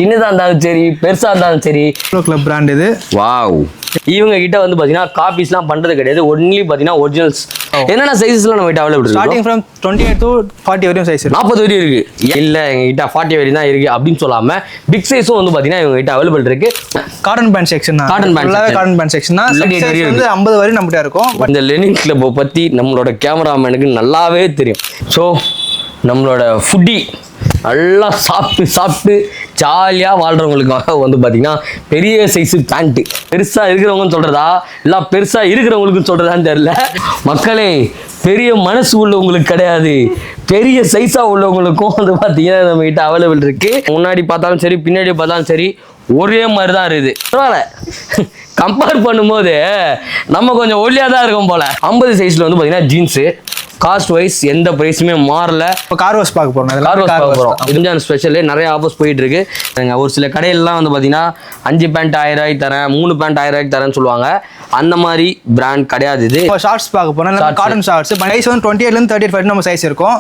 சின்னதா இருந்தாலும் சரி பெருசா இருந்தாலும் சரி போலோ கிளப் பிராண்ட் இது. வாவ். இவங்க கிட்ட வந்து பாத்தீங்கன்னா காப்பீஸ்லாம் பண்றது கிடையாது. ஒன்லி பாத்தீங்கன்னா ஒரிஜினல்ஸ். என்னென்ன சைஸஸ்லாம் நம்ம கிட்ட அவைலபிள் இருக்கு? ஸ்டார்டிங் ஃப்ரம் 28 to 40 வரையும் சைஸ் இருக்கு. 40 வரையும் இருக்கு. இல்ல எங்க கிட்ட 40 வரையும் தான் இருக்கு அப்படின்னு சொல்லாம பிக் சைஸும் வந்து பாத்தீங்கன்னா இவங்க கிட்ட அவைலபிள் இருக்கு. காட்டன் பேண்ட் செக்ஷன் தான். காட்டன் பேண்ட் செக்ஷன் தான். சைஸ் வந்து 50 வரையும் நம்ம கிட்ட இருக்கும். இந்த லெனின் கிளப் பத்தி நம்மளோட கேமராமேனுக்கு நல்லாவே தெரியும். ஸோ நம்மளோட ஃபுட்டி நல்லா சாப்பிட்டு ஜாலியாக வாழ்கிறவங்களுக்காக வந்து பார்த்தீங்கன்னா பெரிய சைஸு பேண்ட்டு பெருசாக இருக்கிறவங்கன்னு சொல்கிறதா இல்லை பெருசாக இருக்கிறவங்களுக்குன்னு சொல்கிறதான்னு தெரில. மக்களே, பெரிய மனசு உள்ளவங்களுக்கு கிடையாது, பெரிய சைஸாக உள்ளவங்களுக்கும் வந்து பார்த்தீங்கன்னா நம்மகிட்ட அவைலபிள் இருக்குது. முன்னாடி பார்த்தாலும் சரி பின்னாடி பார்த்தாலும் சரி ஒரே மாதிரி தான் இருக்குது. பரவாயில்ல, கம்பேர் பண்ணும்போது நம்ம கொஞ்சம் ஒல்லியாக தான் இருக்கும் போல். 50 சைஸில் வந்து பார்த்தீங்கன்னா ஜீன்ஸு காஸ்ட் வைஸ் எந்த பிரைஸுமே மாறல. இப்போ கார் வாஷ் பார்க்க போகிறோம். கார் வாஷ் பார்க்க போகிறோம். இதுதான் ஸ்பெஷலு. நிறைய ஆஃபர்ஸ் போயிட்டு இருக்கு. ஒரு சில கடையிலலாம் வந்து பார்த்தீங்கன்னா 5 பேண்ட் 1000 ரூபாய்க்கு தரேன், 3 பேண்ட் 1000 ரூபாய்க்கு தரேன்னு சொல்லுவாங்க. அந்த மாதிரி பிராண்ட் கிடையாது இது. இப்போ ஷார்ட்ஸ் பார்க்க போனால் காட்டன் ஷார்ட்ஸ் சைஸ் வந்து 28 35 நம்ம சைஸ் இருக்கும்.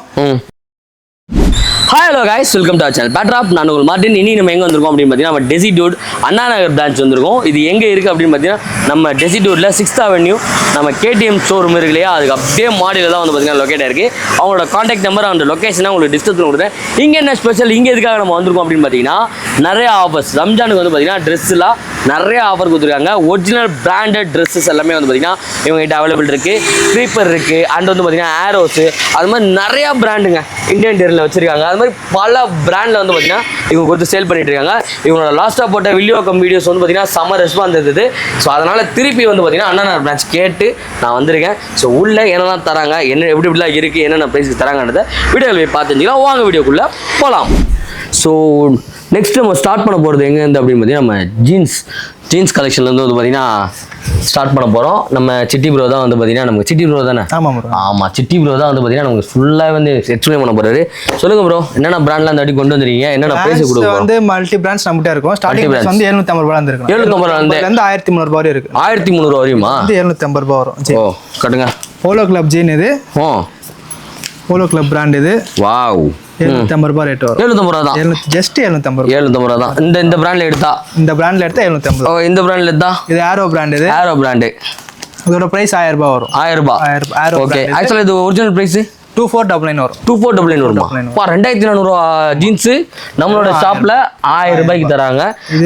Hi hello guys, welcome to our channel பேட்ராப். நான் உங்கள் மார்ட்டின். இனி நம்ம எங்கே வந்திருக்கோம் அப்படின்னு பார்த்தீங்கன்னா நம்ம டெசிடியூட் அண்ணா நகர் பிரான்ச் வந்திருக்கோம். இது எங்கே இருக்குது அப்படின்னு பார்த்தீங்கன்னா நம்ம டெசிடியூட்டில் 6th அவென்யூ நம்ம KTM ஷோரூம் இருக்கு இல்லையா, அதுக்கு அப்படியே மாடியில் தான் வந்து பார்த்தீங்கன்னா லொக்கேட் ஆயிருக்கு. அவங்களோட காண்டாக்ட் நம்பர் அந்த லொக்கேஷனை உங்களுக்கு டிஸ்கிரிப்ஷன் கொடுத்தேன். இங்கே என்ன ஸ்பெஷல், இங்கே எதுக்காக நம்ம வந்திருக்கோம் அப்படின்னு பார்த்தீங்கன்னா நிறைய ஆஃபர்ஸ். ரம்ஜானுக்கு வந்து பார்த்தீங்கன்னா ட்ரெஸ்ஸெலாம் நிறைய ஆஃபர் கொடுத்துருக்காங்க. ஒரிஜினல் பிராண்டட் ட்ரெஸ்ஸஸ் எல்லாமே வந்து பார்த்தீங்கன்னா இவங்ககிட்ட அவைலபிள் இருக்குது. க்ரீப்பர் இருக்குது, அண்ட் வந்து பார்த்தீங்கன்னா ஆரோஸு, அது மாதிரி நிறையா பிராண்டுங்க இந்தியன் டெரில் வச்சுருக்காங்க. அது மாதிரி பல பிராண்டில் வந்து பார்த்தீங்கன்னா இவங்க கொடுத்து சேல் பண்ணிட்டு இருக்காங்க. இவங்களோட லாஸ்ட்டாக போட்ட வீடியோஸ் வந்து பார்த்தீங்கன்னா செம்ம ரெஸ்பான்ஸ் இருந்தது. ஸோ அதனால் திருப்பி வந்து பார்த்தீங்கன்னா அண்ணா நகர் பிரான்ச் கேட்டு நான் வந்திருக்கேன். ஸோ உள்ளே என்னெல்லாம் தராங்க, என்ன எப்படிலாம் இருக்குது, என்னென்ன ப்ரைஸுக்கு தராங்கன்றதை வீடியோவில் போய் பார்த்துக்கலாம். வாங்க வீடியோக்குள்ளே போகலாம். ஸோ நெக்ஸ்ட் நம்ம ஸ்டார்ட் பண்ண போகிறது எங்கேருந்து அப்படின்னு பார்த்தீங்கன்னா நம்ம ஜீன்ஸ் கலெக்ஷன்லேருந்து வந்து பார்த்தீங்கன்னா ஸ்டார்ட் பண்ண போகிறோம். நம்ம சிட்டி ப்ரோ தான் வந்து பார்த்தீங்கன்னா நமக்கு சிட்டி ப்ரோ தானே? ஆமாம், சிட்டி ப்ரோ தான் வந்து பார்த்தீங்கன்னா நமக்கு ஃபுல்லாக வந்து எக்ஸ்பிளைன் பண்ண போகிறாரு. சொல்லுங்கள் ப்ரோ, என்னென்ன பிராண்ட்லாம் இந்த வாட்டி கொண்டு வந்துருக்கீங்க, என்னென்ன ப்ரைஸ் கொடுக்கும்? வந்து மல்டி பிராண்ட்ஸ் நம்மகிட்ட இருக்கும். ஸ்டார்டிங் பிரைஸ் வந்து 750 ரூபாய் இருந்து இருக்கு. 750 இருந்து 1300 ரூபாய் இருக்கு. 1300 வரையுமா? 750 ரூபாய் வரும். ஓ, கட்டுங்க. போலோ கிளப் ஜீன் இது. போலோ கிளப் பிராண்ட் இது. வாவ். 750 ரூபாய் ரேட் வரும். 750 ரூபா தான். ஜஸ்ட் 750 ரூபாய். 750 ரூபா தான். இந்த பிராண்ட்ல எடுத்தா 750. ஓ, இந்த பிராண்ட்ல எடுத்தா இது ஆரோ பிராண்ட். இது ஆரோ பிராண்ட். இதோட பிரைஸ் 1000 ரூபாய் வரும். 1000 ரூபாய். ஓகே, ஆக்சுவலா இது ஒரிஜினல் பிரைஸ் 2499 வரும். 2499 வருமா? 2400 ரூபா ஜீன்ஸ் நம்மளோட ஷாப்ல 1000 ரூபாய்க்கு தராங்க.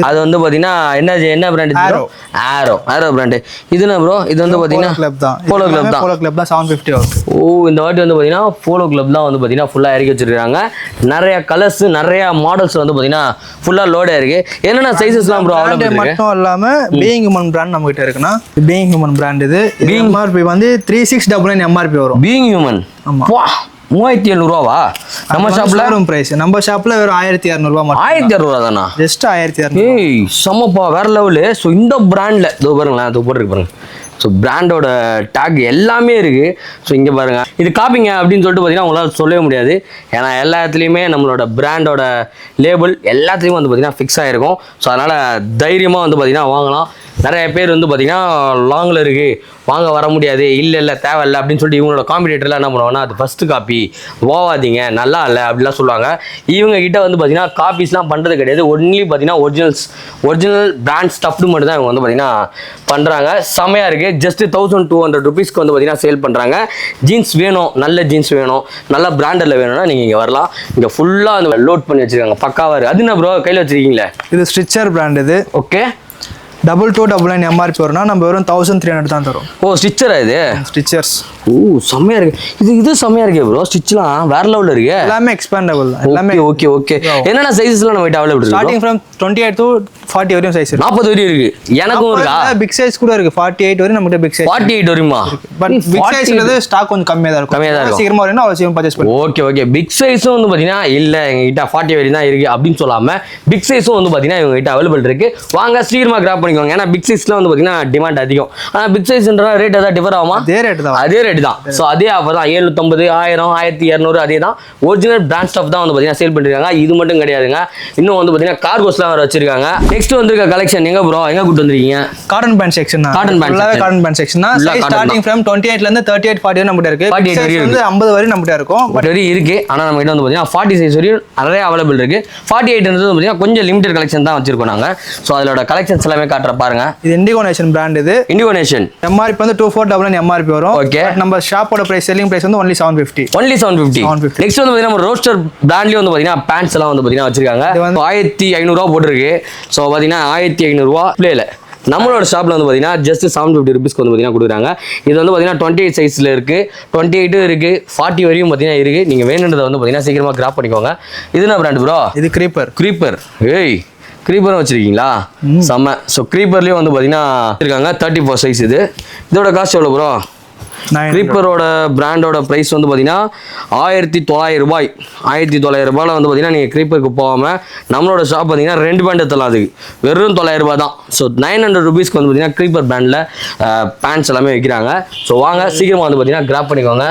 அது வந்து பாத்தீங்கன்னா என்ன பிராண்ட்? ஆரோ பிராண்ட். இது என்ன ப்ரோ? இது வந்து பாத்தீங்கன்னா போலோ கிளப் தான். போலோ கிளப் தான் 750 வரும். ஓ, இந்த வாட்டி வந்து பாத்தீங்கன்னா போலோ கிளப் தான் வந்து பாத்தீங்கன்னா ஃபுல்லா இறக்கி வச்சிருக்காங்க. நிறைய கலர்ஸ், நிறைய மாடல்ஸ் வந்து பாத்தீங்கன்னா ஃபுல்லா லோடா இருக்கு. என்னென்ன சைஸஸ்லாம் ப்ரோ அவைலபிள் இருக்கு? மட்டும் இல்லாம பீயிங் ஹியூமன் பிராண்ட் நம்ம கிட்ட இருக்குன்னா பீயிங் ஹியூமன் பிராண்ட். இது MRP வந்து 3699 MRP வரும். Being human. ஆமா, 3700 ரூபாவா? நம்ம ஷாப்ல பிரைஸ் நம்ம ஷாப்ல வெறும் 1200 ரூபாய் மட்டும். 1200 ரூபா தானா? ஜஸ்ட் 1200. ஏய் செம்மப்பா, வேற லெவலு. ஸோ இந்த பிராண்ட்ல இதோ பாருங்களேன், அது போட்டுருக்கு பாருங்க. ஸோ பிராண்டோட டேக் எல்லாமே இருக்குது. ஸோ இங்கே பாருங்கள், இது காப்பிங்க அப்படின்னு சொல்லிட்டு பார்த்தீங்கன்னா உங்களால் சொல்லவே முடியாது. ஏன்னா எல்லா இடத்துலையுமே நம்மளோட பிராண்டோட லேபிள் எல்லாத்துலேயும் வந்து பார்த்திங்கன்னா ஃபிக்ஸ் ஆகிருக்கும். ஸோ அதனால் தைரியமாக வந்து பார்த்திங்கன்னா வாங்கலாம். நிறைய பேர் வந்து பார்த்திங்கன்னா லாங்கில் இருக்குது, வாங்க வர முடியாது, இல்லை தேவையில்லை அப்படின்னு சொல்லிட்டு இவங்களோட காம்படிட்டர்லாம் என்ன பண்ணுவாங்கன்னா அது ஃபஸ்ட்டு காப்பி போவாதீங்க, நல்லா இல்லை அப்படிலாம் சொல்லுவாங்க. இவங்க கிட்ட வந்து பார்த்திங்கன்னா காப்பீஸ்லாம் பண்ணுறது கிடையாது. ஒன்லி பார்த்திங்கன்னா ஒரிஜினல் பிராண்ட் ஸ்டஃப்டு மட்டும் தான் இவங்க வந்து பார்த்திங்கன்னா பண்ணுறாங்க. செமையாக இருக்குது. ஜஸ்ட் 1200 ருபீஸ்க்கு வந்து பார்த்தீங்கன்னா சேல் பண்ணுறாங்க. ஜீன்ஸ் வேணும், நல்ல ஜீன்ஸ் வேணும், நல்ல பிராண்டில் வேணும்னா நீங்கள் இங்கே வரலாம். இங்கே ஃபுல்லாக வந்து லோட் பண்ணி வச்சுருக்காங்க, பக்காவாக இருக்குது. அது என்ன ப்ரோ கையில் வச்சுருக்கீங்களே? இது ஸ்ட்ரிச்சர் பிராண்ட். இது ஓகே. 2299 MRP வரும்னா நம்ம வெறும் 1300 தான் தரும். ஓ, ஸ்டிச்சரா இது? ஸ்டிச்சர்ஸ். ஓ, செம்மையா இருக்கு. இது செம்மையா இருக்கு ப்ரோ. ஸ்டிச்லாம் வேற லெவல்ல இருக்கு. எல்லாமே எக்ஸ்பேண்டபிள் தான். எல்லாமே ஓகே. என்னென்ன சைஸஸ்லாம் நம்ம கிட்ட அவைலபிள் இருக்கு? ஸ்டார்டிங் ஃப்ரம் 28 to 40 வரையும் சைஸ் இருக்கு. 40 வரையும் இருக்கு. எனக்கும் இருக்கா? பிக் சைஸ் கூட இருக்கு. 48 வரையும் நம்ம கிட்ட பிக் சைஸ். 48 வரையுமா? பட் பிக் சைஸ்ல ஸ்டாக் கொஞ்சம் கம்மியா தான் இருக்கும். சீக்கிரமா வரணும், அவசியம் பர்சேஸ் பண்ணுங்க. ஓகே. பிக் சைஸும் வந்து பாத்தீங்கன்னா இல்ல எங்க கிட்ட 40 வரையும் தான் இருக்கு அப்படின்னு சொல்லாம பிக் சைஸும் வந்து பாத்தீங்கன்னா இவங்க கிட்ட அவைலபிள் இருக்கு. வாங்க சீக்கிரமா கிராப் பண்ணிக்கோங்க. ஏன்னா பிக் சைஸ்ல வந்து பாத்தீங்கன்னா டிமாண்ட் அதிகம். ஆனா பிக் சைஸ்ன்ற ரேட் ஏதாவது டிஃபர் ஆகுமா? அதே ரேட் தான். அதே ரேட் ரேட் தான். ஸோ அதே ஆஃபர் தான் 750, 1000, 1200 அதே தான். ஒரிஜினல் பிராண்ட் ஸ்டஃப் தான் வந்து பார்த்தீங்கன்னா சேல் பண்ணிருக்காங்க. இது மட்டும் கிடையாதுங்க, இன்னும் வந்து பார்த்தீங்கன்னா கார்கோஸ்லாம் வேறு வச்சிருக்காங்க. நெக்ஸ்ட் வந்திருக்க கலெக்ஷன் எங்க ப்ரோ எங்க கூட்டு வந்திருக்கீங்க? காட்டன் பேண்ட் செக்ஷன் தான். Cotton pant section. Cotton pant section தான். சைஸ் ஸ்டார்டிங் ஃப்ரம் 28 ல இருந்து 38 40 வரை நம்மகிட்ட இருக்கு. 48 வரையும் வந்து 50 வரை நம்மகிட்ட இருக்கும். பட் வரையும் இருக்கு. ஆனா நம்ம கிட்ட வந்து பார்த்தீங்கன்னா 40 சைஸ் வரையும் நிறைய அவைலபிள் இருக்கு. 48 வந்து பார்த்தீங்கன்னா கொஞ்சம் லிமிடெட் கலெக்ஷன் தான் வச்சிருக்கோம் நாங்க. ஸோ அதோட கலெக்ஷன்ஸ் எல்லாமே காட்டுற பாருங்க. இது இண்டிகோ நேஷன் பிராண்ட். இது இண்டிகோ நேஷன். எம்ஆர்பி வந்து 2499 எம்ஆர்பி வரும். ஓகே. நம்ம ஷாப்போட பிரைஸ் செல்லிங் பிரைஸ் வந்து only 750. only 750. நெக்ஸ்ட் வந்து பார்த்தீங்கன்னா நம்ம ரோஸ்டர் பிராண்ட்லயே வந்து பார்த்தீங்கன்னா பேண்ட்ஸ் எல்லாம் வந்து பார்த்தீங்கன்னா வச்சிருக்காங்க. 1500 ரூபா போட்டிருக்கு. ஸோ பார்த்தீங்கன்னா 1500 ரூபா பிளேல நம்மளோட ஷாப்ல வந்து பார்த்தீங்கன்னா ஜஸ்ட் 750 ருபீஸ்க்கு வந்து பார்த்தீங்கன்னா கொடுக்குறாங்க. இது வந்து பார்த்தீங்கன்னா 28 சைஸ்ல இருக்கு, 28 இருக்கு, 40 வரையும் பார்த்தீங்கன்னா இருக்கு. நீங்க வேணுன்றதை வந்து பார்த்தீங்கன்னா சீக்கிரமா கிராப் பண்ணிக்கோங்க. இது என்ன பிராண்ட் ப்ரோ? இது க்ரீப்பர். ஏய் க்ரீப்பரும் வச்சிருக்கீங்களா? செம்ம. ஸோ க்ரீப்பர்லேயும் வந்து பார்த்தீங்கன்னா இருக்காங்க 34 சைஸ். இதோட காஸ்ட் எவ்வளோ ப்ரோ? க்ரீப்பரோட பிராண்டோட ப்ரைஸ் வந்து பார்த்தீங்கன்னா 1900 ரூபாய். 1900 ரூபாயில் வந்து பார்த்தீங்கன்னா நீங்கள் க்ரீப்பருக்கு போகாமல் நம்மளோட ஷாப் பார்த்தீங்கன்னா 2 பேண்ட் எடுத்தலாம். அதுக்கு வெறும் 900 ரூபாய் தான். ஸோ 900 ருபீஸ்க்கு வந்து பார்த்தீங்கன்னா க்ரீப்பர் பிராண்டில் பேண்ட்ஸ் எல்லாமே விற்கிறாங்க. ஸோ வாங்க சீக்கிரமாக வந்து பார்த்தீங்கன்னா கிராப் பண்ணிக்கோங்க.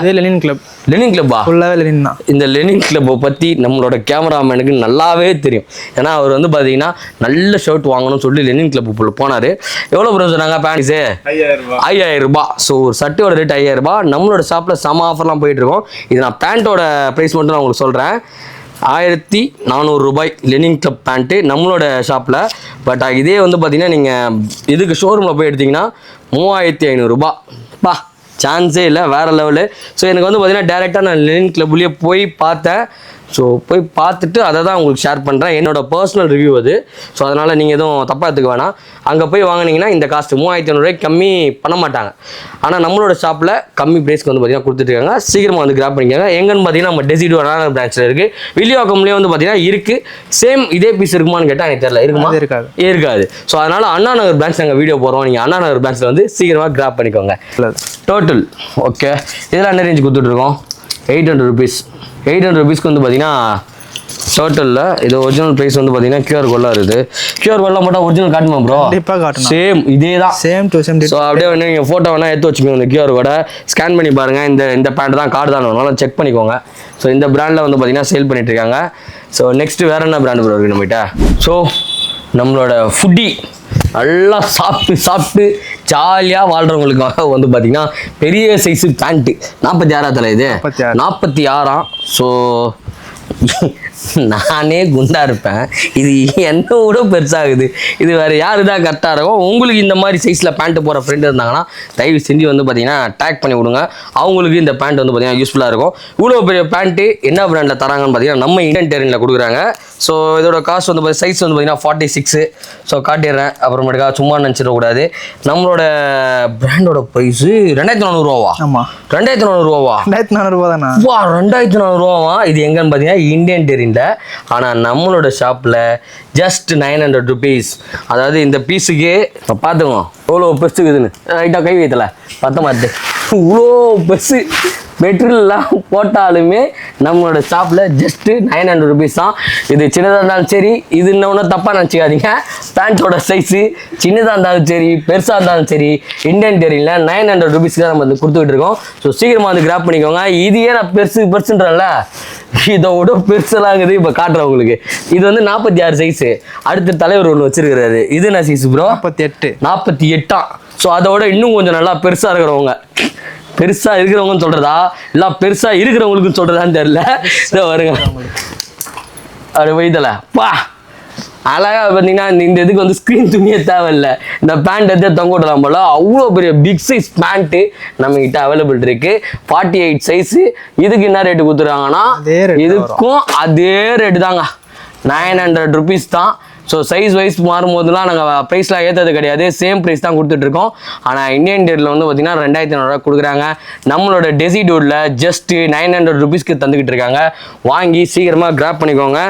லெனின் கிளப்பா? ஃபுல்லாகவே லெனின் தான். இந்த லெனின் கிளப்பை பற்றி நம்மளோட கேமராமேனுக்கு நல்லாவே தெரியும். ஏன்னா அவர் வந்து பார்த்தீங்கன்னா நல்ல ஷர்ட் வாங்கணும்னு சொல்லி லெனின் கிளப்பு போனார். எவ்வளோ ப்ரோ சொன்னாங்க பேண்ட்ஸு? 5000 ரூபாய். ஸோ ஒரு சட்டையோட ரேட் 5000 ரூபாய். நம்மளோட ஷாப்பில் செம ஆஃபர்லாம் போயிட்டு இருக்கோம். இது நான் பேண்ட்டோட ப்ரைஸ் மட்டும் நான் உங்களுக்கு சொல்கிறேன். 1400 ரூபாய் லெனின் கிளப் பேண்ட்டு நம்மளோட ஷாப்பில். பட் இதே வந்து பார்த்தீங்கன்னா நீங்கள் இதுக்கு ஷோரூமில் போய் எடுத்திங்கன்னா 3500 ரூபாய். பா சான்ஸே இல்லை, வேறு லெவலு. ஸோ எனக்கு வந்து பார்த்தீங்கன்னா டேரெக்டாக நான் லெனின் கிளப்லேயே போய் பார்த்தேன். ஸோ போய் பார்த்துட்டு அதை தான் உங்களுக்கு ஷேர் பண்ணுறேன். என்னோட பர்சனல் ரிவ்யூ அது. ஸோ அதனால் நீங்கள் எதுவும் தப்பாக எடுத்துக்க வேணாம். அங்கே போய் வாங்கினீங்கன்னா இந்த காஸ்ட்டு 3500 ரூபாய்க்கு கம்மி பண்ண மாட்டாங்க. ஆனால் நம்மளோட ஷாப்பில் கம்மி ப்ரைஸ்க்கு வந்து பார்த்தீங்கன்னா கொடுத்துட்ருக்காங்க. சீக்கிரமாக வந்து கிராப் பண்ணிக்கோங்க. எங்கன்னு பார்த்தீங்கன்னா நம்ம டெசிடோ பிரான்ச்சில் இருக்குது. வில்லிவாக்கம்லேயே வந்து பார்த்தீங்கன்னா இருக்குது. சேம் இதே பீஸ் இருக்குமான்னு கேட்டால் எனக்கு தெரியல. இருக்குமா? இருக்காது. ஸோ அதனால் அண்ணா நகர் பிரான்ச் நாங்கள் வீடியோ போகிறோம். நீங்கள் அண்ணா நகர் பிரான்ச்சில் வந்து சீக்கிரமாக கிராப் பண்ணிக்கோங்க. Total okay. இதெல்லாம் என்ன ரேஞ்ச் கொடுத்துட்ருக்கோம்? 800 ருபீஸ். 800 ருபீஸ்க்கு வந்து பார்த்தீங்கன்னா டோட்டலில் இது ஒரிஜினல் ப்ரைஸ் வந்து பார்த்தீங்கன்னா QR கோட்லாம் இருக்குது. QR கோட்லாம் போட்டால் ஒரிஜினல் காட்டுமா ப்ரோ? கண்டிப்பாக காட்டணும். சேம் இதே தான். Same to same. ஸோ அப்படியே வந்து நீங்கள் ஃபோட்டோ வேணால் எடுத்து வச்சுக்கோங்க. இந்த QR கோடை ஸ்கேன் பண்ணி பாருங்கள். இந்த பேண்ட் தான் கார்டு தான் வேணும், செக் பண்ணிக்கோங்க. ஸோ இந்த பிராண்டில் வந்து பார்த்தீங்கன்னா சேல் பண்ணிட்டுருக்காங்க. ஸோ நெக்ஸ்ட்டு வேறு என்ன பிராண்ட் ப்ரோ இருக்குது நம்மகிட்ட? ஸோ நம்மளோட ஃபுட்டி நல்லா சாப்பிட்டு ஜாலியாக வாழ்கிறவங்களுக்காக வந்து பார்த்தீங்கன்னா பெரிய சைஸு பேண்ட்டு 46 தலை. இது 46. ஸோ நானே குண்டா இருப்பேன், இது என்னோட பெருசாகுது. இது வேறு யாரு தான் கரெக்டாக இருக்கும். உங்களுக்கு இந்த மாதிரி சைஸில் பேண்ட்டு போகிற ஃப்ரெண்டு இருந்தாங்கன்னா தயவு செஞ்சு வந்து பார்த்தீங்கன்னா டேக் பண்ணி விடுங்க. அவங்களுக்கு இந்த பேண்ட் வந்து பார்த்தீங்கன்னா யூஸ்ஃபுல்லாக இருக்கும். இவ்வளோ பெரிய பேண்ட்டு என்ன பிராண்டில் தராங்கன்னு பார்த்தீங்கன்னா நம்ம இந்தியன் டெரினில் கொடுக்குறாங்க. ஸோ இதோட காஸ்ட் வந்து சைஸ் வந்து பார்த்தீங்கன்னா 46. ஸோ காட்டிடுறேன், அப்புறமேட்டுக்கா சும்மா நினச்சிடக்கூடாது. நம்மளோட பிராண்டோட ப்ரைஸு 2400 ரூபாவா? ஆமாம், 2400 ரூபாவா? 2400 ரூபா தானே? வா, 2400 ரூபாவா? இது எங்கன்னு பார்த்தீங்கன்னா இந்தியன் டெரின். ஆனால் நம்மளோட ஷாப்பில் ஜஸ்ட் 900 ருபீஸ். அதாவது இந்த பீஸுக்கு பார்த்துக்கோ எவ்வளோ பெருசுக்குதுன்னு. ரைட்டாக கை வைத்தல பத்த மாட்டு இவ்வளோ பெருசு மெட்டீரியல்லாம் போட்டாலுமே நம்மளோட ஷாப்பில் ஜஸ்ட்டு 900 ருபீஸ் தான். இது சின்னதாக இருந்தாலும் சரி, இது இன்னொன்று தப்பாக நினச்சிக்காதீங்க. பேண்ட்டோட சைஸு சின்னதாக இருந்தாலும் சரி, பெருசாக இருந்தாலும் சரி, இந்தியன் டெரியில் 900 ருபீஸ்க்கு தான் நம்ம வந்து கொடுத்துக்கிட்டு இருக்கோம். ஸோ சீக்கிரமாக வந்து கிராப் பண்ணிக்கோங்க. இது ஏன் நான் பெருசுன்றல, இதோட பெருசெல்லாம் இருக்குது. இப்போ காட்டுறேன் உங்களுக்கு. இது வந்து 46 சைஸு. அடுத்த தலைவர் ஒன்று வச்சிருக்கிறாரு. இது என்ன சைஸு ப்ரோ? 48. ஸோ அதோட இன்னும் கொஞ்சம் நல்லா பெருசாக இருக்கிறவங்க, பெருசாக இருக்கிறவங்கன்னு சொல்கிறதா இல்லை பெருசாக இருக்கிறவங்களுக்குன்னு சொல்கிறதான்னு தெரியல. இதை வருங்க அப்படி வைத்தல பா அழகாக பார்த்தீங்கன்னா இந்த இதுக்கு வந்து ஸ்க்ரீன் துணியே தேவையில்லை. இந்த பேண்ட் எடுத்து தொங்க விடலாம் போல. அவ்வளோ பெரிய பிக் சைஸ் பேண்ட்டு நம்மகிட்ட அவைலபிள் இருக்குது. 48 சைஸு. இதுக்கு என்ன ரேட்டு கொடுத்துருக்காங்கன்னா இதுக்கும் அதே ரேட்டு தாங்க, 900 ருபீஸ் தான். ஸோ சைஸ் வைஸ் மாறும்போதுலாம் நாங்கள் ப்ரைஸ்லாம் ஏற்றது கிடையாது, சேம் ப்ரைஸ் தான் கொடுத்துட்ருக்கோம். ஆனால் இந்தியன் டேரில் வந்து பார்த்தீங்கன்னா 2500 ரூபா கொடுக்குறாங்க. நம்மளோட டெசிடோரில் ஜஸ்ட்டு 900 ருபீஸ்க்கு தந்துக்கிட்டு இருக்காங்க. வாங்கி சீக்கிரமாக கிராப் பண்ணிக்கோங்க.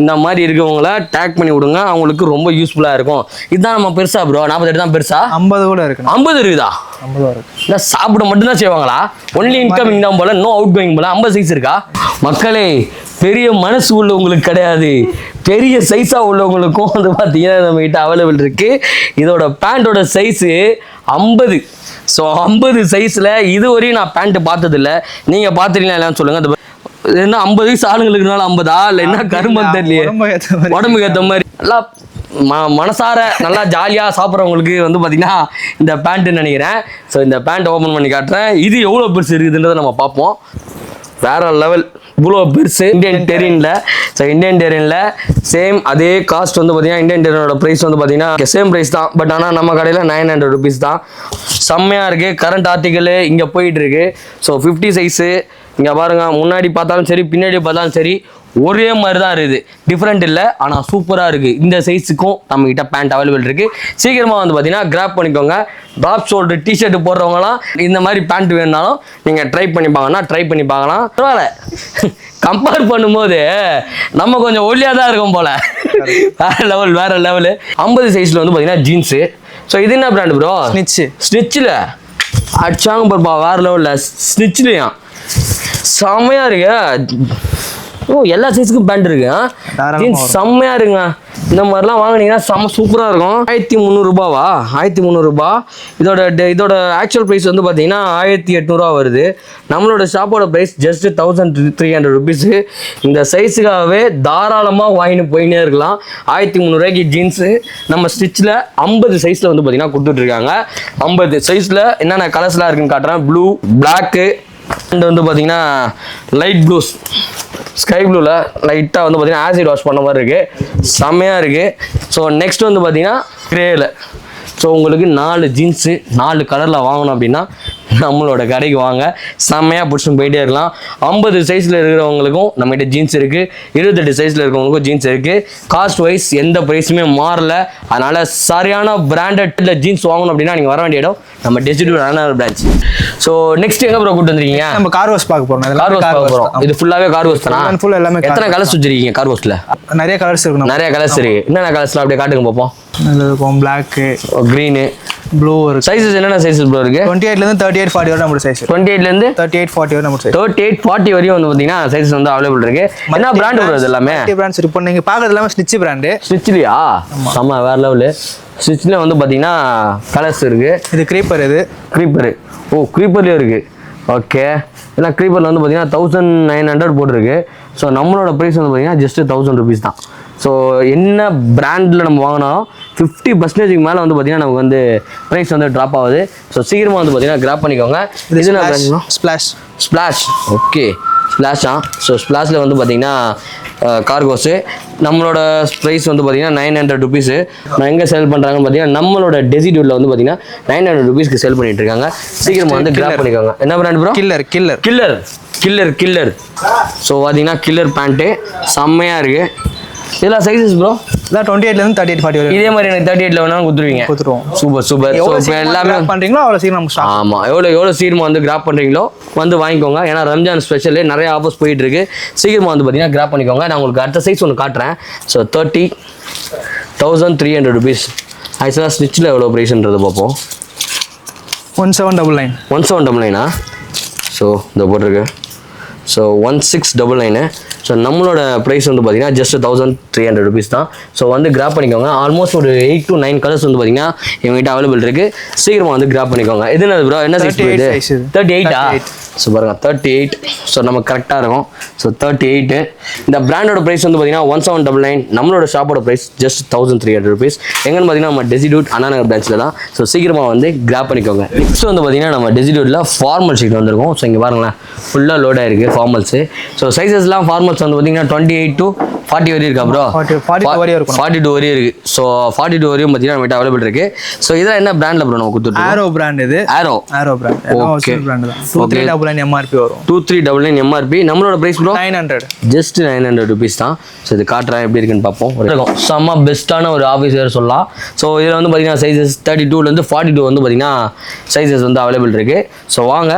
இந்த மாதிரி இருக்கவங்கள டேக் பண்ணி விடுங்க, அவங்களுக்கு ரொம்ப யூஸ்ஃபுல்லாக இருக்கும். இதுதான் நம்ம பெருசா ப்ரோ? 48 தான் பெருசா? 50 கூட இருக்கு. 50 இருக்குதா? 50 இருக்கு. இல்லை சாப்பிட மட்டும்தான் செய்வாங்களா? ஒன்லி இன்கமிங் தான் போல, நோ அவுட் கோயிங் போல. 50 சைஸ் இருக்கா? மக்களே, பெரிய மனசு உள்ள உங்களுக்கு கிடையாது, பெரிய சைஸாக உள்ளவங்களுக்கும் வந்து பார்த்தீங்கன்னா நம்மகிட்ட அவைலபிள் இருக்குது. இதோட பேண்ட்டோட சைஸு 50. ஸோ 50 சைஸில் இதுவரையும் நான் பேண்ட்டு பார்த்ததில்ல. நீங்கள் பார்த்துருக்கீங்களா இல்லைன்னு சொல்லுங்கள். அது என்ன 50 வயசு ஆளுங்களுக்குனால 50 இல்லை என்ன கருமம் தெரியலையே. உடம்புக்கு ஏற்ற மாதிரி நல்லா மனசார நல்லா ஜாலியாக சாப்பிட்றவங்களுக்கு வந்து பார்த்தீங்கன்னா இந்த பேண்ட்டுன்னு நினைக்கிறேன். ஸோ இந்த பேண்ட் ஓப்பன் பண்ணி காட்டுறேன். இது எவ்வளோ பெருசு இருக்குதுன்றதை நம்ம பார்ப்போம். வேற லெவல், இவ்வளோ பெருசு. இந்தியன் டெரினில். ஸோ இந்தியன் டெரினில் சேம் அதே காஸ்ட் வந்து பார்த்தீங்கன்னா இந்தியன் டெரினோட ப்ரைஸ் வந்து பார்த்தீங்கன்னா சேம் ப்ரைஸ் தான். பட் ஆனால் நம்ம கடையில் 900 rupees தான். செம்மையாக இருக்குது. கரண்ட் ஆர்டிக்கலு இங்கே போயிட்டுருக்கு. ஸோ 50 சைஸு இங்கே பாருங்கள். முன்னாடி பார்த்தாலும் சரி பின்னாடி பார்த்தாலும் சரி ஒரே மாதிரி தான் இருக்குது, டிஃப்ரெண்ட் இல்லை. ஆனால் சூப்பராக இருக்குது. இந்த சைஸுக்கும் நம்மக்கிட்ட பேண்ட் அவைலபிள் இருக்குது. சீக்கிரமாக வந்து பார்த்தீங்கன்னா கிராப் பண்ணிக்கோங்க. ட்ராப் ஷோல்டர் டிஷர்ட் போடுறவங்களாம் இந்த மாதிரி பேண்ட் வேணுனாலும் நீங்கள் ட்ரை பண்ணி பார்க்கலாம். பரவாயில்ல, கம்பேர் பண்ணும்போது நம்ம கொஞ்சம் ஒல்லியாக தான் இருக்கும் போல். வேற லெவலு. 50 சைஸில் வந்து பார்த்தீங்கன்னா ஜீன்ஸு. ஸோ இது என்ன பிராண்டு ப்ரோ? ஸ்னிச்சில் அடிச்சாங்க பாருப்பா. வேற லெவலில் ஸ்னிச்லையா செம்மையாக இருக்கு. ஓ, எல்லா சைஸுக்கும் பேண்ட் இருக்கு. ஜீன்ஸ் செம்மையாக இருக்குங்க. இந்த மாதிரிலாம் வாங்கினீங்கன்னா செம்ம சூப்பராக இருக்கும். 1300 ரூபாவா? 1300 ரூபா. இதோட ஆக்சுவல் ப்ரைஸ் வந்து பார்த்தீங்கன்னா 1800 வருது. நம்மளோட ஷாப்போட ப்ரைஸ் ஜஸ்ட் 1300 rupees. இந்த சைஸுக்காகவே தாராளமாக வாங்கிட்டு போயினே இருக்கலாம். 1300 ரூபாய்க்கு ஜீன்ஸு நம்ம ஸ்டிச்சில் 50 சைஸில் வந்து பார்த்தீங்கன்னா கொடுத்துட்ருக்காங்க. 50 சைஸில் என்னென்ன கலர்ஸ்லாம் இருக்குன்னு காட்டுறேன். ப்ளூ, பிளாக்கு அண்ட் வந்து பார்த்தீங்கன்னா லைட் ப்ளூஸ், ஸ்கை ப்ளூவில் லைட்டாக வந்து பார்த்தீங்கன்னா ஆசிட் வாஷ் பண்ண மாதிரி இருக்குது. செம்மையாக இருக்குது. ஸோ நெக்ஸ்ட் வந்து பார்த்தீங்கன்னா கிரேயில். ஸோ உங்களுக்கு 4 ஜீன்ஸு 4 கலரில் வாங்கணும் அப்படின்னா நம்மளோட கடைக்கு வாங்க. செம்மையாக பிடிச்சிட்டு போயிட்டே இருக்கலாம். 50 சைஸில் இருக்கிறவங்களுக்கும் நம்மகிட்ட ஜீன்ஸ் இருக்குது. 28 சைஸில் இருக்கிறவங்களுக்கும் ஜீன்ஸ் இருக்குது. காஸ்ட் வைஸ் எந்த ப்ரைஸுமே மாறல. அதனால் சரியான பிராண்டட்ல ஜீன்ஸ் வாங்கணும் அப்படின்னா நீங்கள் வர வேண்டிய இடம் நம்ம டெசிடியூடான பிரான்ச். ஸோ நெக்ஸ்ட் எங்கே ப்ரோ கூட்டு வந்துருக்கீங்க? நம்ம கார் வாஷ் பார்க்க போகிறோம். கார் வாஷ் பார்க்க போகிறோம். இது ஃபுல்லாகவே கார் வாஷ் தானா? ஃபுல் எல்லாமே. எத்தனை கலர்ஸ் வச்சிருக்கீங்க கார் வாஷ்ல? நிறைய கலர்ஸ் இருக்கு. நிறைய கலர்ஸ் இருக்கு. என்னென்ன கலர்ஸ்லாம் அப்படியே காட்டுங்க பார்ப்போம். இருக்கும் பிளாக்கு, க்ரீனு, ப்ளூ இருக்கு. சைஸஸ் என்னென்ன சைஸஸ் ப்ரோ இருக்கு? 28லேருந்து 38-40 வரை நம்ம சைஸ். 28லேருந்து 38-40 வரை நம்ம சைஸ். 38-40 வரையும் வந்து பார்த்தீங்கன்னா சைஸஸ் வந்து அவைலபிள் இருக்கு. என்ன பிராண்ட் ப்ரோ இது எல்லாமே? பிராண்ட்ஸ் இருக்கு. இப்போ நீங்கள் பார்க்கறது எல்லாமே ஸ்டிச் பிராண்டு. ஸ்டிச்லையா? செம்ம வேற லெவலு. ஸ்டிச்சில் வந்து பார்த்தீங்கன்னா கலர்ஸ் இருக்கு. இது க்ரீப்பர். இது க்ரீப்பரு. ஓ, க்ரீப்பர்லேயும் இருக்கு. ஓகே. ஏன்னா க்ரீப்பரில் வந்து பார்த்தீங்கன்னா 1900 போட்டிருக்கு. ஸோ நம்மளோட ப்ரைஸ் வந்து பார்த்தீங்கன்னா ஜஸ்ட் 1000 rupees தான். ஸோ என்ன பிராண்டில் நம்ம வாங்கினாலும் 50% மேலே வந்து பார்த்தீங்கன்னா நமக்கு வந்து ப்ரைஸ் வந்து ட்ராப் ஆகுது. ஸோ சீக்கிரமாக வந்து பார்த்தீங்கன்னா கிராப் பண்ணிக்கோங்க. இது என்ன? ஸ்ப்ளாஷ். ஓகே, ஸ்ப்ளாஷா. ஸோ ஸ்ப்ளாஷில் வந்து பார்த்தீங்கன்னா கார்கோஸு. நம்மளோட ப்ரைஸ் வந்து பார்த்தீங்கன்னா 900 rupees. நான் எங்கே சேல் பண்ணுறாங்கன்னு பார்த்தீங்கன்னா நம்மளோட டெசிடியூட்டில் வந்து பார்த்தீங்கன்னா 900 rupeesக்கு சேல் பண்ணிட்டு இருக்காங்க. சீக்கிரமாக வந்து கிராப் பண்ணிக்கோங்க. என்ன பிராண்ட் ப்ரோ? கில்லர். ஸோ பார்த்தீங்கன்னா கில்லர் பேண்ட்டு செம்மையாக இருக்குது. இதெல்லாம் சைஸஸ் ப்ரோ? இதான் 28லேருந்து 38-40 வரை. இதே மாதிரி எனக்கு 38ல வேணாலும் கொடுத்துருவோம். சூப்பர். ஸோ இப்போ எல்லாமே பண்ணுறீங்களோ அவ்வளோ சீக்கிரம் நம்ம ஸ்டார்ட். ஆமாம், எவ்வளோ சீக்கிரமாக வந்து கிராப் பண்ணுறீங்களோ வந்து வாங்கிக்கோங்க. ஏன்னா ரம்ஜான் ஸ்பெஷலு நிறைய ஆஃபர்ஸ் போயிட்டு இருக்கு. சீக்கிரமாக வந்து பார்த்தீங்கன்னா கிராப் பண்ணிக்கோங்க. நான் உங்களுக்கு அடுத்த சைஸ் ஒன்று காட்டுறேன். So 30,300 rupees. ஆக்சுவலாக ஸ்டிச்சில் எவ்வளோ ப்ரைஸ்ன்றது பார்ப்போம். 1799. 1799. ஸோ இந்த போட்டிருக்கு. ஸோ 1699. ஸோ நம்மளோட ப்ரைஸ் வந்து பார்த்தீங்கன்னா ஜஸ்ட் 1300 rupees தான். ஸோ வந்து கிராப் பண்ணிக்கோங்க. ஆல்மோஸ்ட் ஒரு 8 to 9 கலர்ஸ் வந்து பார்த்தீங்கன்னா எங்ககிட்ட அவைலபிள் இருக்குது. சீக்கிரமாக வந்து கிராப் பண்ணிக்கோங்க. இது என்ன ப்ரோ? என்ன சைஸ்? 38ஆ? ஸோ பாருங்க 38. ஸோ நம்ம கரெக்டாக இருக்கும். ஸோ 38. இந்த பிராண்டோட ப்ரைஸ் வந்து பார்த்தீங்கன்னா 1799. நம்மளோட ஷாப்போட ப்ரைஸ் ஜஸ்ட் 1300 rupees. எங்கன்னு பார்த்தீங்கன்னா நம்ம டெசிடியூட் அண்ணாநகர் பிரான்ச்சில் தான். ஸோ சீக்கிரமாக வந்து கிராப் பண்ணிக்கோங்க. நெக்ஸ்ட் வந்து பார்த்தீங்கன்னா நம்ம டெசிடியூட்டில் ஃபார்மல் ஷீட் வந்திருக்கும். ஸோ இங்கே பாருங்களேன், ஃபுல்லாக லோட் ஆயிருக்கு ஃபார்மல்ஸு. ஸோ சைஸஸ்லாம் ஃபார்மல்ஸ் வந்து பார்த்தீங்கன்னா 28 to 40 வரையும் இருக்கா ப்ரோ? 42 வரையும் இருக்கு. ஸோ 42 வரையும் பார்த்தீங்கன்னா நம்மகிட்ட அவைலபிள் இருக்கு. ஸோ இதெல்லாம் என்ன பிராண்டில் ப்ரோ நம்ம கொடுத்துருக்கோம்? ஆரோ பிராண்ட். இது ஆரோ பிராண்ட். ஓகே, 2399 MRP வரும். 2399 MRP. நம்மளோட பிரைஸ் ப்ரோ 900. ஜஸ்ட் 900 rupees தான். ஸோ இது காட்டுறேன் எப்படி இருக்குன்னு பார்ப்போம். செம்ம பெஸ்ட்டான ஒரு ஆஃபீஸ் வேறு சொல்லலாம். ஸோ இதில் வந்து பார்த்தீங்கன்னா சைஸஸ் 32லேருந்து 42 வந்து பார்த்தீங்கன்னா சைஸஸ் வந்து அவைலபிள் இருக்கு. ஸோ வாங்க,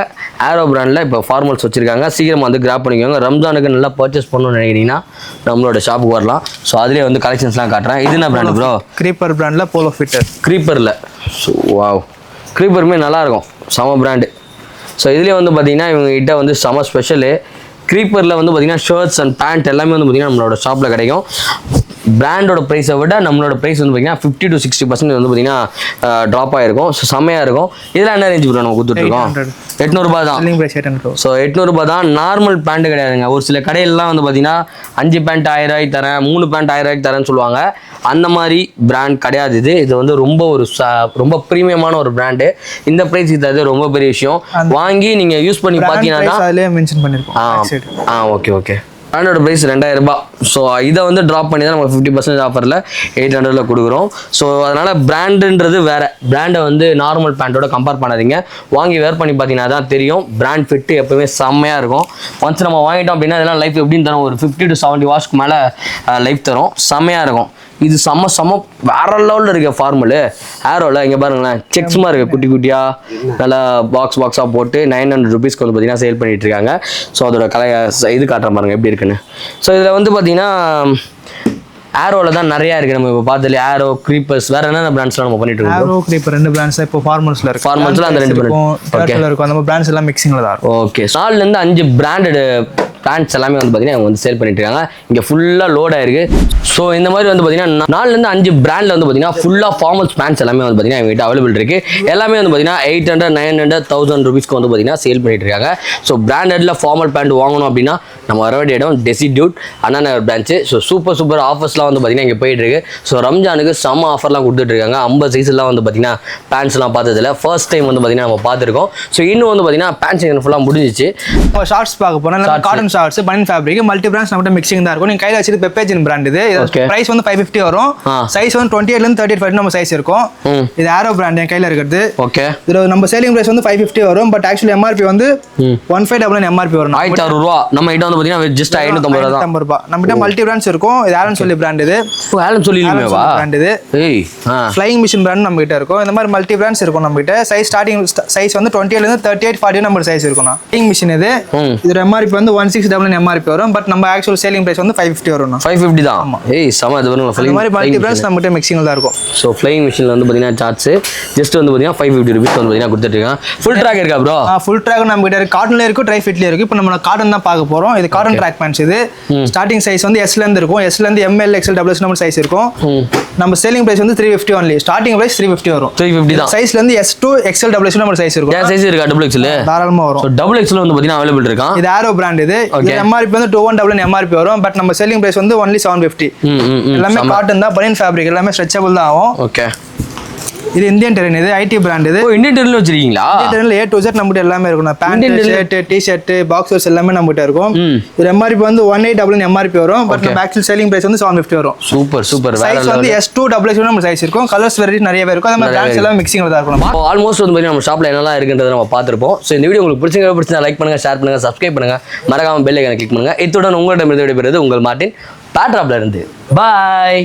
ஆரோ பிராண்டில் இப்போ ஃபார்மல்ஸ் வச்சிருக்காங்க. சீக்கிரமாக வந்து கிராப் பண்ணிக்கோங்க. ரம்ஜானுக்கு நல்லா பர்ச்சேஸ் பண்ணணும்னு நினைக்கிறீங்கன்னா நம்மளோட ஷாப்புக்கு வரலாம். ஸோ அதுலேயே வந்து கலெக்ஷன்ஸ்லாம் காட்டுறேன். இது என்ன பிராண்ட் ப்ரோ? க்ரீப்பர் பிராண்டில் போலோ ஃபிட்டர். க்ரீப்பரில். ஸோ வாவ், க்ரீப்பருமே நல்லாயிருக்கும். செம பிராண்டு. ஸோ இதுலேயே வந்து பார்த்தீங்கன்னா இவங்ககிட்ட வந்து செம ஸ்பெஷலு. க்ரீப்பரில் வந்து பார்த்தீங்கன்னா ஷர்ட்ஸ் அண்ட் பேண்ட் எல்லாமே வந்து பார்த்தீங்கன்னா நம்மளோட ஷாப்பில் கிடைக்கும். பிராண்டோட ப்ரைஸை விட நம்மளோட ப்ரைஸ் வந்து பார்த்தீங்கன்னா 50 to 60% வந்து பார்த்தீங்கன்னா ட்ராப் ஆகிருக்கும். ஸோ செம்மையாக இருக்கும். இதெல்லாம் என்ன ரேஞ்ச் ப்ரோ நம்ம கொடுத்துட்ருக்கோம்? 800 தான். Selling price 800. ஸோ 800 தான். நார்மல் பேண்ட்டு கிடையாதுங்க. ஒரு சில கடையிலலாம் வந்து பார்த்தீங்கன்னா 5 பேண்ட் 1000 ரூபாய்க்கு தரேன், 3 பேண்ட் 1000 ரூபாய்க்கு தரேன்னு சொல்லுவாங்க. அந்த மாதிரி பிராண்ட் கிடையாது இது. இது வந்து ரொம்ப ப்ரீமியமான ஒரு பிராண்டு. இந்த ப்ரைஸ் இது ரொம்ப பெரிய விஷயம். வாங்கி நீங்கள் யூஸ் பண்ணி பார்த்தீங்கன்னா அதிலே மென்ஷன் பண்ணியிருக்கோம். ஓகே. பிராண்டோட ப்ரைஸ் 2000 ரூபாய். ஸோ இதை வந்து ட்ராப் பண்ணி தான் நம்ம 50% ஆஃபரில் 800 கொடுக்குறோம். ஸோ அதனால் பிராண்டுன்றது வேறு. பிராண்டை வந்து நார்மல் பேண்ட்டோட கம்பேர் பண்ணாதீங்க. வாங்கி வேர் பண்ணி பார்த்தீங்கன்னா தான் தெரியும். பிராண்ட் ஃபிட்டு எப்போவுமே செம்மையாக இருக்கும். ஒன்ஸ் நம்ம வாங்கிட்டோம் அப்படின்னா இதெல்லாம் லைஃப் எப்படின்னு தரும், ஒரு 50 to 70 வாஷ்க்கு மேலே லைஃப் தரும். செம்மையாக இருக்கும். இது செம்ம வேற லெவலில் இருக்க ஃபார்மலு ஏரோவில் இங்கே பாருங்களேன், செக்ஸ்மா இருக்குது குட்டி குட்டியாக நல்லா பாக்ஸாக போட்டு 900 ருபீஸ்க்கு வந்து பார்த்தீங்கன்னா சேல் பண்ணிட்டு இருக்காங்க. ஸோ அதோட இது காட்டுறேன் பாருங்க எப்படி இருக்குன்னு. ஸோ இதில் வந்து பார்த்தீங்கன்னா ஏரோவில் தான் நிறையா இருக்குது. நம்ம இப்போ பார்த்ததுல ஏரோ, க்ரீப்பர்ஸ், வேறு என்னென்ன பிராண்ட்ஸ்லாம் நம்ம பண்ணிட்டு இருக்கோம்? ஏரோ, க்ரீப்பர் 2 பிராண்ட்ஸ் இப்போ ஃபார்மல்ஸில் இருக்குது. ஃபார்மல்ஸில் அந்த 2 பிராண்ட் இருக்கும். அந்த பிராண்ட்ஸ் எல்லாம் மிக்சிங்கில் தான் இருக்கும். ஓகே. 4லேருந்து 5 பிராண்டட் பேண்ட்ஸ் எல்லாமே வந்து பார்த்தீங்கன்னா அவங்க வந்து சேல் பண்ணிட்டு இருக்காங்க. இங்கே ஃபுல்லாக லோட் ஆயிருக்கு. ஸோ இந்த மாதிரி வந்து பார்த்தீங்கன்னா 4லேருந்து 5 பிராண்டில் வந்து பார்த்தீங்கன்னா ஃபுல்லாக ஃபார்மல்ஸ் பேண்ட்ஸ் எல்லாமே வந்து பார்த்தீங்கன்னா எங்ககிட்ட அவைலபிள் இருக்கு. எல்லாமே வந்து பார்த்தீங்கன்னா 800, 900, 1000 ருபீஸ்க்கு வந்து பார்த்தீங்கன்னா சேல் பண்ணிட்டு இருக்காங்க. ஸோ பிராண்டட்ல ஃபார்மல் பேண்ட் வாங்கணும் அப்படின்னா நம்ம வர வேண்டிய இடம் டெசிடியூட் Anna Nagar branch. So super ஆஃபர்ஸ்லாம் வந்து பார்த்தீங்கன்னா இங்கே போயிட்டு இருக்கு. ஸோ ரம்ஜானுக்கு செம்ம ஆஃபர்லாம் கொடுத்துட்டு இருக்காங்க. 50 சைஸ்லாம் வந்து பார்த்தீங்கன்னா பேண்ட்ஸ்லாம் பார்த்ததில்ல ஃபர்ஸ்ட் டைம் வந்து பார்த்தீங்கன்னா நம்ம பார்த்துருக்கோம். ஸோ இன்னும் வந்து பார்த்தீங்கன்னா பேண்ட் செக்ஷன் ஃபுல்லாக முடிஞ்சிச்சு. இப்போ ஷார்ட்ஸ் பார்க்க போனால் காட்டன் ஷார்ட்ஸ், பனியன் ஃபேப்ரிக், மல்டி பிராண்ட்ஸ் நம்மகிட்ட மிக்சிங் தான் இருக்கும். நீங்கள் கையில் வச்சுட்டு பெப்பேஜின் பிராண்ட் இது. பிரைஸ் வந்து 550 வரும். சைஸ் வந்து 28லேருந்து 38 நம்ம சைஸ் இருக்கும். இது ஏரோ பிராண்ட் என் கையில் இருக்கிறது. ஓகே. இது நம்ம சேலிங் பிரைஸ் வந்து 550 வரும். பட் ஆக்சுவலி எம்ஆர்பி வந்து 1599 எம்ஆர்பி வரும். 1600 ரூபா. நம்ம கிட்ட வந்து பார்த்தீங்கன்னா ஜஸ்ட் 550 ரூபா. நம்மகிட்ட மல்டி பிராண்ட்ஸ் இருக்கும். இது ஆலன் சொல்லி பிராண்ட் இது. ஆலன் சொல்லி பிராண்ட் இது. ஃப்ளையிங் மிஷின் பிராண்ட் நம்ம கிட்ட இருக்கும். இந்த மாதிரி மல்டி பிராண்ட்ஸ் இருக்கும் நம்ம கிட்ட. சைஸ் ஸ்டார்டிங் சைஸ் வந்து 28லேருந்து 38, 40 நம்ம சைஸ் இருக்கும். ஃப்ளையிங் மிஷின் இது. இதோட எம்ஆர்பி வந்து 1699 எம்ஆர்பி வரும். பட் நம்ம ஆக்சுவல் சேலிங் பிரைஸ் வந்து 550 வரும். 550 தான். ஆமா. சம இது வரும். இந்த மாதிரி மல்டி பிராண்ட்ஸ் நம்மகிட்ட மிக்சிங்ல தான் இருக்கும். ஸோ ஃப்ளைங் மிஷினில் வந்து பார்த்தீங்கன்னா சார்ட்ஸ் ஜஸ்ட் வந்து பார்த்தீங்கன்னா 550 ருபீஸ் வந்து பார்த்தீங்கன்னா கொடுத்துருக்காங்க. ஃபுல் ட்ராக் இருக்கா ப்ரோ? ஃபுல் ட்ராக் நம்ம கிட்ட இருக்கு. காட்டன்ல இருக்கு, ட்ரை ஃபிட்ல இருக்கு. இப்போ நம்ம காட்டன் தான் பார்க்க போறோம். இது காட்டன் ட்ராக் பேண்ட்ஸ். இது ஸ்டார்டிங் சைஸ் வந்து S ல இருந்து இருக்கும். S ல இருந்து ML, XL, WS நம்ம சைஸ் இருக்கும். நம்ம சேலிங் பிரைஸ் வந்து 350 ஒன்லி. ஸ்டார்டிங் பிரைஸ் 350 வரும். 350 தான். சைஸ்ல இருந்து S to XL, WS நம்ம சைஸ் இருக்கும். ஏன் சைஸ் இருக்கா? டபுள் XL தாராளமா வரும். ஸோ டபுள் XL வந்து பார்த்தீங்கன்னா அவைலபிள் இருக்கா? இது ஏரோ பிராண்ட் இது. எம்ஆர்பி வந்து 2199 எம்ஆர்பி வரும். பட் நம்ம சேலிங் பிரைஸ் வந்து ஒன்லி 750. எல்லாமே காட்டன் தான், பனியன் ஃபேப்ரிக், எல்லாமே ஸ்ட்ரெச்சபிள் தான் ஆகும். ஓகே. இது இந்தியன் டெரின். இது ஐடி பிராண்ட். இது இந்தியன் டெரின்ல வச்சிருக்கீங்களா? இந்தியன் டெரின்ல A to Z நம்மகிட்ட எல்லாமே இருக்கும். பேண்ட், ஷர்ட், டி-ஷர்ட், பாக்ஸர்ஸ் எல்லாமே நம்மகிட்ட இருக்கும். இது எம்ஆர்பி வந்து 1899 எம்ஆர்பி வரும். பட் நம்ம ஆக்சுவல் சேலிங் பிரைஸ் வந்து 750 வரும். சூப்பர். சைஸ் வந்து S to WS நம்ம சைஸ் இருக்கும். கலர்ஸ் வெரைட்டி நிறையவே இருக்கும். அந்த மாதிரி பிராண்ட்ஸ் எல்லாம் மிக்சிங்ல தான் இருக்கும். ஆல்மோஸ்ட் வந்து நம்ம ஷாப்ல என்னெல்லாம் இருக்குன்றதை நம்ம பார்த்திருப்போம். ஸோ இந்த வீடியோ உங்களுக்கு பிடிச்சிருந்தா லைக் பண்ணுங்க, ஷேர் பண்ணுங்க, சப்ஸ்கிரைப் பண்ணுங்க, மறக்காம பெல் ஐகானை கிளிக் பண்ணுங்க. இத்துடன் உங்களிடம் விடைபெறுவது உங்கள் மார்ட்டின் பேட்ராப்ல இருந்து. பாய்.